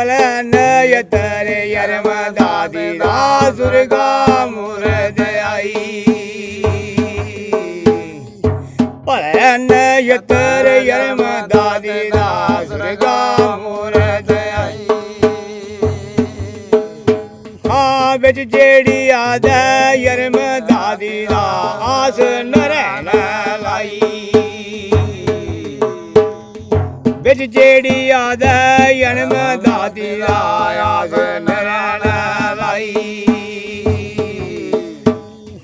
पलन यतरे यरम दादी सुरगा मुरद आई पलन यतरे यरम दादी सुरगा मुरद आई हाँ बिच जेड़ी आद यरम दादी आस नरैन लाई बिच जेड़ी आद यरम दादी आस नरैन लाई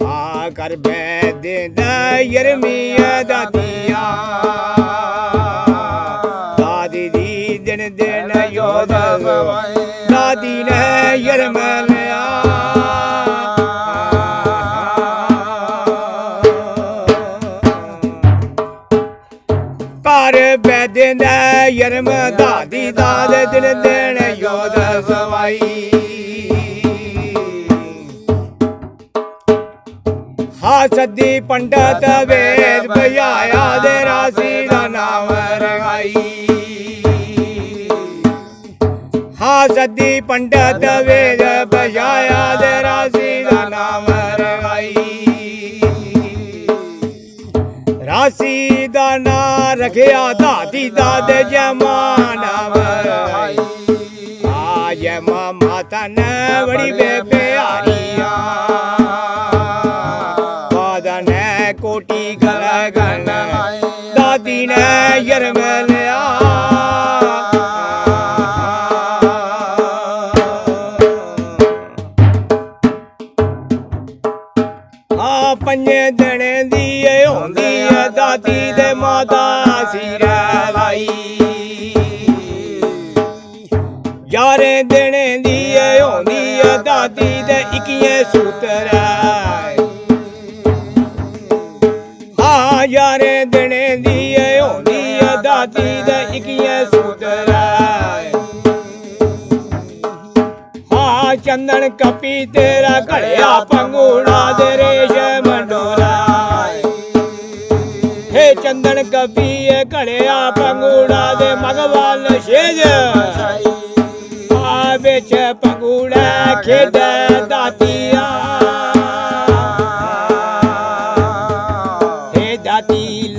हाँ कर बैद यरमिया दादिया दादी दी दिन दिन योद दादी ने यरम लिया कर बैद यरम दादी दाद दिन दिन योद सवाई हाँ सदी पंडित वेद बजाया दे राशि का नाम रंगाई हाँ सदी पंडित वेद बजाया दे राशि का नाम रंगाई राशि का ना रखिया दादी दाद जमाना रंगाई हाँ जमा माता ने बड़ी प्यारिया कोटी गलगन दादी ने यरम लिया हाँ पंजे दने दिए होंदी दादी दे माता सिर लाई यारे दने दिए होंदी दादी दे इक्किए सूत्र यारे दने दिए होंदी दादी दे इक्किए सूत्र हाँ चंदन कपी तेरा घड़िया पंगूड़ा दे रेश मंडोला हे चंदन कपी घड़िया पंगूड़ा दे मगवाल शेज हाँ बिच पंगूड़ा खेड दातिया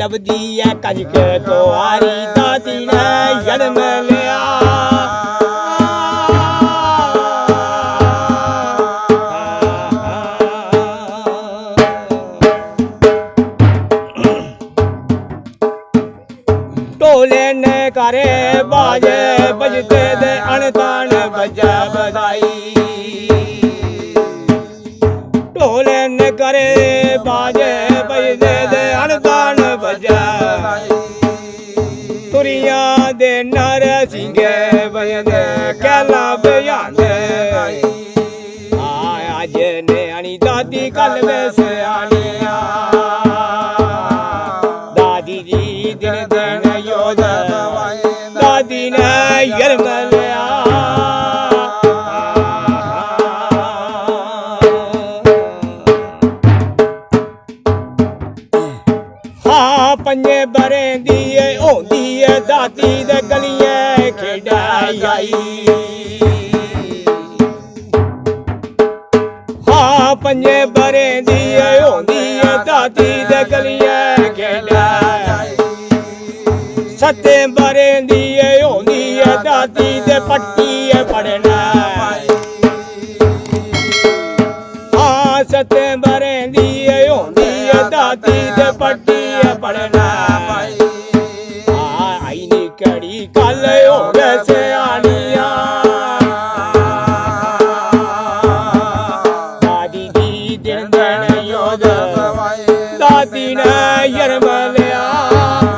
लबदी है कज के कुआरी दादी ने जन्म लिया ढोले ने करे बाजे बजते दे अनतान बजा बधाई ढोले ने करे बाजे बजते दे अनतान तुरिया दे नर सिंगे बजदे कैला बजांदे आज ने आनी दादी कल वैसे आनिया दादी जी दिन दिन योद दादी ने यरम लिया पंजे बरे दिए होंदी दादी दे गलियां खेड़ाई हाँ पंजे बरे दिए होंदी दादी दे गलियां खेड़ाई सत्ते बरे दिए होंदी दादी दे पट्टी पड़ना हाँ सत्ते बरे दिए होंदी दादी दे पट्टी पड़ना आई नी कड़ी कल हो वैसे आनिया दादी दी दिन दिन योद दादी ने यरम लिया